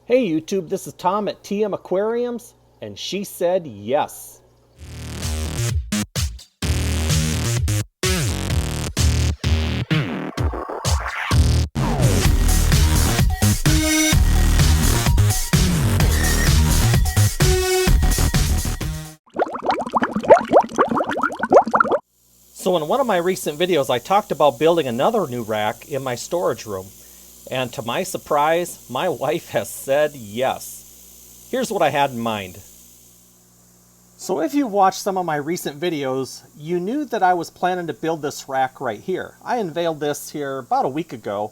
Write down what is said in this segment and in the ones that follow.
Hey YouTube, this is Tom at TM Aquariums, and she said yes. So in one of my recent videos, I talked about building another new rack in my storage room. And to my surprise, my wife has said yes. Here's what I had in mind. So if you've watched some of my recent videos, you knew that I was planning to build this rack right here. I unveiled this here about a week ago,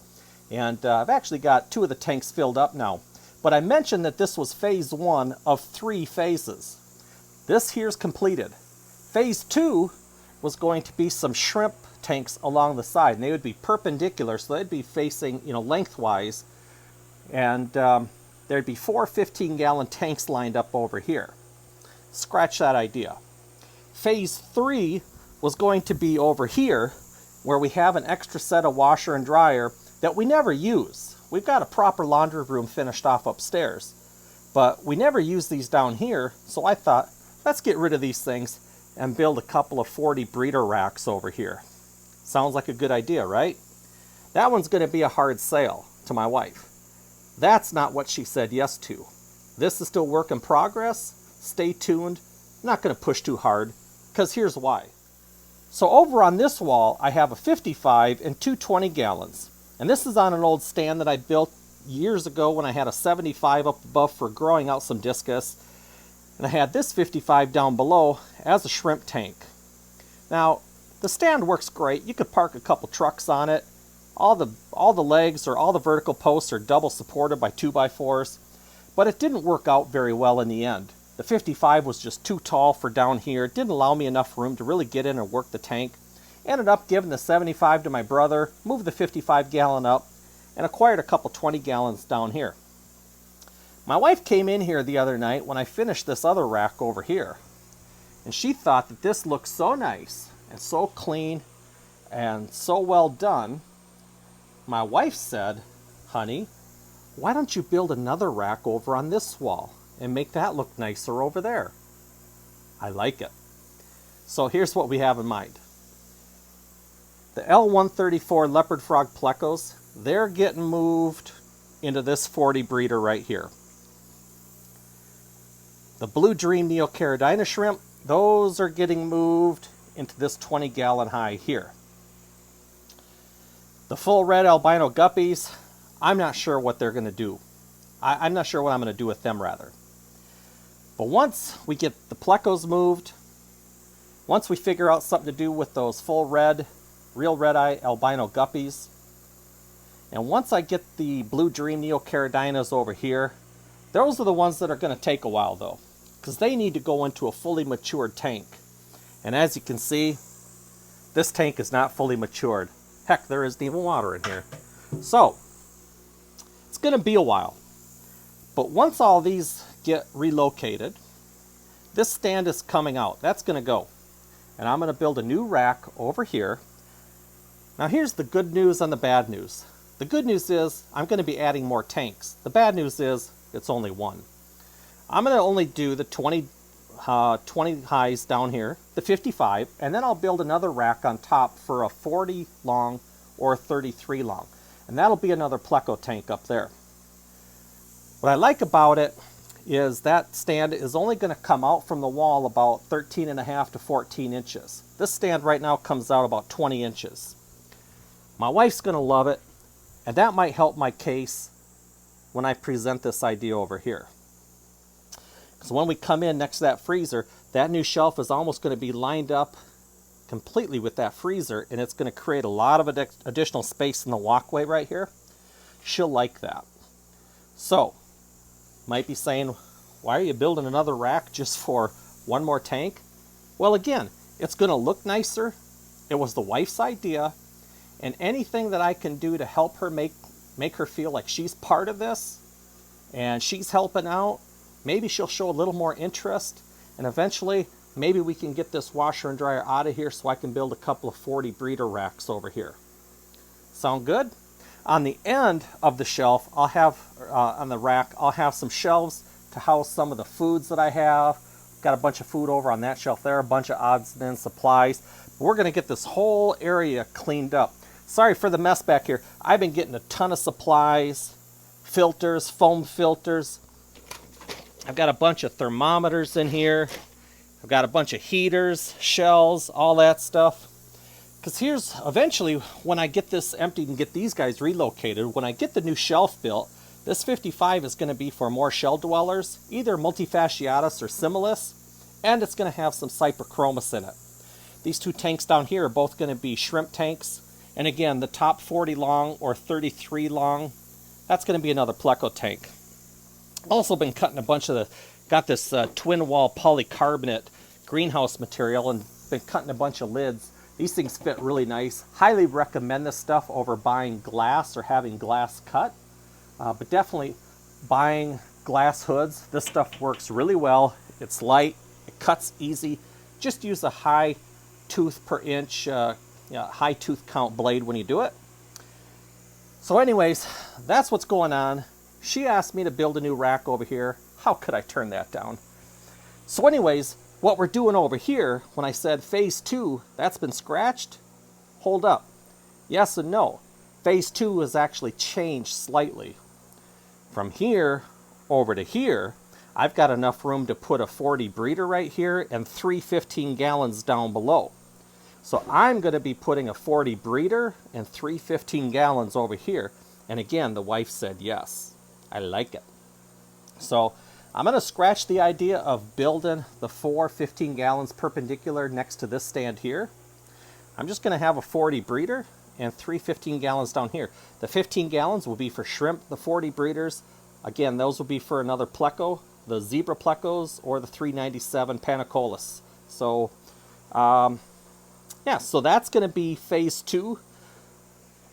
and I've actually got 2 of the tanks filled up now. But I mentioned that this was phase 1 of 3 phases. This here's completed. Phase 2 was going to be some shrimp tanks along the side, and they would be perpendicular, so they'd be facing, lengthwise, and there'd be 4 15-gallon tanks lined up over here. Scratch that idea. Phase 3 was going to be over here, where we have an extra set of washer and dryer that we never use. We've got a proper laundry room finished off upstairs, but we never use these down here, so I thought, let's get rid of these things and build a couple of 40 breeder racks over here. Sounds like a good idea, right? That one's going to be a hard sale to my wife. That's not what she said yes to. This is still work in progress. Stay tuned. I'm not going to push too hard, because here's why. So over on this wall, I have a 55 and 2 20 gallons. And this is on an old stand that I built years ago when I had a 75 up above for growing out some discus. And I had this 55 down below as a shrimp tank. Now, the stand works great. You could park a couple trucks on it. All the legs or all the vertical posts are double supported by 2x4s. But it didn't work out very well in the end. The 55 was just too tall for down here. It didn't allow me enough room to really get in and work the tank. Ended up giving the 75 to my brother, moved the 55 gallon up, and acquired a couple 20 gallons down here. My wife came in here the other night when I finished this other rack over here, and she thought that this looked so nice and so clean and so well done. My wife said, honey, why don't you build another rack over on this wall and make that look nicer over there? I like it. So here's what we have in mind. The L134 leopard frog plecos, they're getting moved into this 40 breeder right here. The blue dream neocaridina shrimp, those are getting moved into this 20 gallon high here. The full red albino guppies, I'm not sure what they're going to do. I'm not sure what I'm going to do with them, rather. But once we get the plecos moved, once we figure out something to do with those full red, real red-eye albino guppies, and once I get the blue dream neocaridinas over here, those are the ones that are going to take a while, though, because they need to go into a fully matured tank. And as you can see, this tank is not fully matured. Heck, there isn't even water in here. So, it's going to be a while. But once all these get relocated, this stand is coming out. That's going to go. And I'm going to build a new rack over here. Now here's the good news and the bad news. The good news is I'm going to be adding more tanks. The bad news is it's only one. I'm going to only do the 20 highs down here, the 55, and then I'll build another rack on top for a 40 long or a 33 long. And that'll be another Pleco tank up there. What I like about it is that stand is only going to come out from the wall about 13.5 to 14 inches. This stand right now comes out about 20 inches. My wife's going to love it, and that might help my case when I present this idea over here. Because when we come in next to that freezer, that new shelf is almost going to be lined up completely with that freezer, and it's going to create a lot of additional space in the walkway right here. She'll like that. So, might be saying, why are you building another rack just for one more tank? Well, again, it's going to look nicer. It was the wife's idea, and anything that I can do to help her make her feel like she's part of this and she's helping out, maybe she'll show a little more interest, and eventually maybe we can get this washer and dryer out of here so I can build a couple of 40 breeder racks over here. Sound good? On the end of the shelf, I'll have, on the rack, I'll have some shelves to house some of the foods that I have. Got a bunch of food over on that shelf there, a bunch of odds and ends supplies. We're going to get this whole area cleaned up. Sorry for the mess back here. I've been getting a ton of supplies, filters, foam filters. I've got a bunch of thermometers in here. I've got a bunch of heaters, shells, all that stuff. Because here's, eventually, when I get this emptied and get these guys relocated, when I get the new shelf built, this 55 is going to be for more shell dwellers, either multifasciatus or similis, and it's going to have some cyperchromis in it. These two tanks down here are both going to be shrimp tanks, and again, the top 40 long or 33 long, that's going to be another Pleco tank. Also been cutting a bunch of the, got this twin wall polycarbonate greenhouse material and been cutting a bunch of lids. These things fit really nice. Highly recommend this stuff over buying glass or having glass cut. But definitely buying glass hoods. This stuff works really well. It's light. It cuts easy. Just use a high tooth per inch, high tooth count blade when you do it. So anyways, that's what's going on. She asked me to build a new rack over here. How could I turn that down? So anyways, what we're doing over here, when I said phase 2, that's been scratched, hold up. Yes and no. Phase 2 has actually changed slightly. From here over to here, I've got enough room to put a 40 breeder right here and 3 15 gallons down below. So I'm going to be putting a 40 breeder and 3 15 gallons over here. And again, the wife said yes. I like it. So I'm going to scratch the idea of building the 4 15 gallons perpendicular next to this stand here. I'm just going to have a 40 breeder and 3 15 gallons down here. The 15 gallons will be for shrimp. The 40 breeders, again, those will be for another Pleco, the zebra Plecos or the 397 Panicolas. So, yeah, so that's going to be phase 2.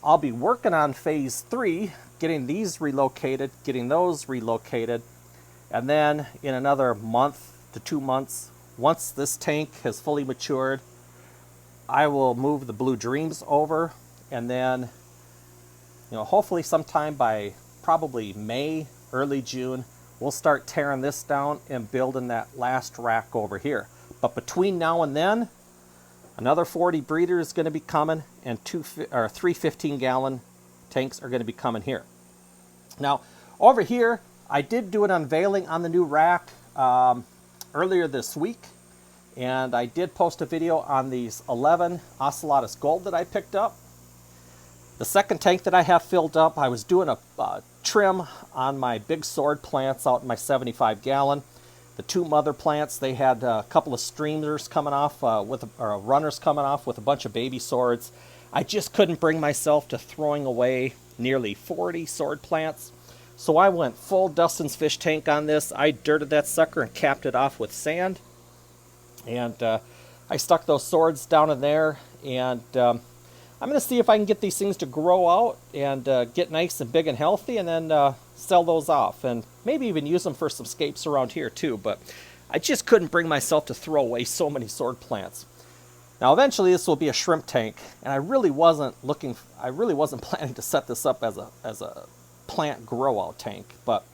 I'll be working on phase 3, getting these relocated, getting those relocated. And then in another month to 2 months, once this tank has fully matured, I will move the Blue Dreams over, and then, hopefully sometime by probably May, early June, we'll start tearing this down and building that last rack over here. But between now and then, another 40 breeder is going to be coming, and 3 15 gallon tanks are going to be coming here. Now, over here, I did do an unveiling on the new rack earlier this week, and I did post a video on these 11 Ocelotus Gold that I picked up. The second tank that I have filled up, I was doing a trim on my big sword plants out in my 75 gallon. The 2 mother plants, they had a couple of streamers coming off, or runners coming off with a bunch of baby swords. I just couldn't bring myself to throwing away nearly 40 sword plants. So I went full Dustin's fish tank on this. I dirted that sucker and capped it off with sand. And I stuck those swords down in there. And I'm going to see if I can get these things to grow out and get nice and big and healthy, and then sell those off. And maybe even use them for some scapes around here too. But I just couldn't bring myself to throw away so many sword plants. Now eventually this will be a shrimp tank. And I really wasn't planning to set this up as a plant grow out tank. But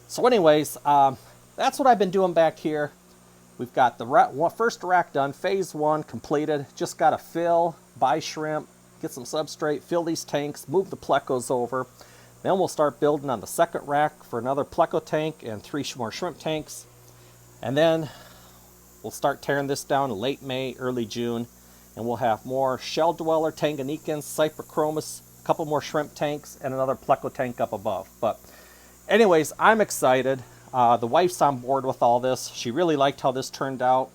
so anyways, that's what I've been doing back here. We've got the first rack done, phase 1 completed. Just got to fill, buy shrimp, get some substrate, fill these tanks, move the Plecos over. Then we'll start building on the second rack for another Pleco tank and 3 more shrimp tanks. And then we'll start tearing this down in late May, early June, and we'll have more shell dweller, Tanganicans, cyperchromis, a couple more shrimp tanks, and another Pleco tank up above. But anyways, I'm excited. The wife's on board with all this. She really liked how this turned out,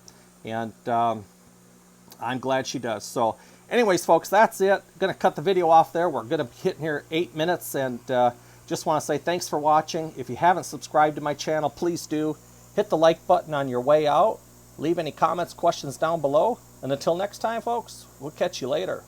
and I'm glad she does. So anyways, folks, that's it. Going to cut the video off there. We're going to be hitting here 8 minutes, and just want to say thanks for watching. If you haven't subscribed to my channel, please do. Hit the like button on your way out. Leave any comments, questions down below. And until next time, folks, we'll catch you later.